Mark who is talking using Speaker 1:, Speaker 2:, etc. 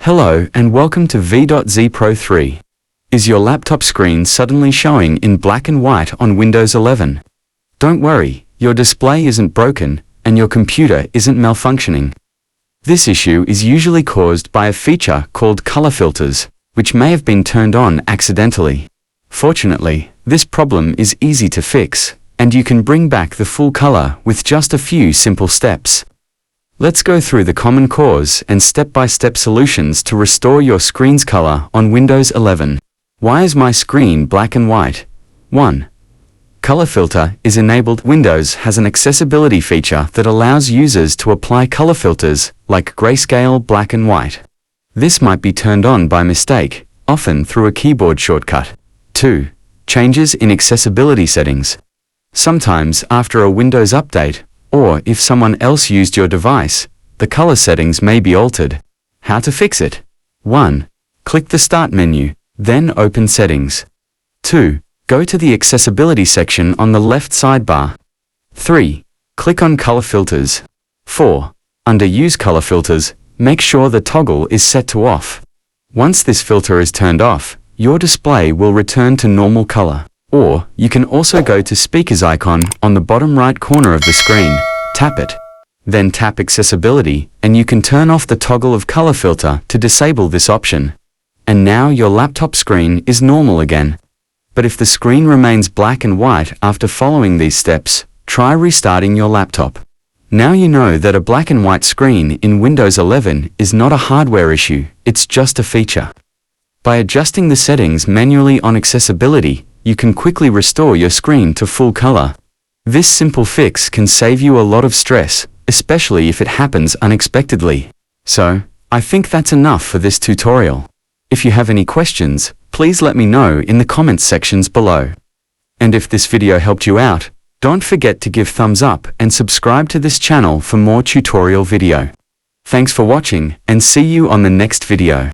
Speaker 1: Hello and welcome to V.Z Pro 3. Is your laptop screen suddenly showing in black and white on Windows 11? Don't worry, your display isn't broken and your computer isn't malfunctioning. This issue is usually caused by a feature called color filters, which may have been turned on accidentally. Fortunately, this problem is easy to fix, and you can bring back the full color with just a few simple steps. Let's go through the common cause and step-by-step solutions to restore your screen's color on Windows 11. Why is my screen black and white? 1. Color filter is enabled. Windows has an accessibility feature that allows users to apply color filters like grayscale, black and white. This might be turned on by mistake, often through a keyboard shortcut. 2. Changes in accessibility settings. Sometimes after a Windows update, or if someone else used your device, the color settings may be altered. How to fix it? 1. Click the Start menu, then open Settings. 2. Go to the Accessibility section on the left sidebar. 3. Click on Color Filters. 4. Under Use Color Filters, make sure the toggle is set to off. Once this filter is turned off, your display will return to normal color. Or, you can also go to Speakers icon on the bottom right corner of the screen, tap it. Then tap Accessibility, and you can turn off the toggle of color filter to disable this option. And now your laptop screen is normal again. But if the screen remains black and white after following these steps, try restarting your laptop. Now you know that a black and white screen in Windows 11 is not a hardware issue, it's just a feature. By adjusting the settings manually on accessibility, you can quickly restore your screen to full color. This simple fix can save you a lot of stress, especially if it happens unexpectedly. So, I think that's enough for this tutorial. If you have any questions, please let me know in the comments sections below. And if this video helped you out, don't forget to give thumbs up and subscribe to this channel for more tutorial video. Thanks for watching and see you on the next video.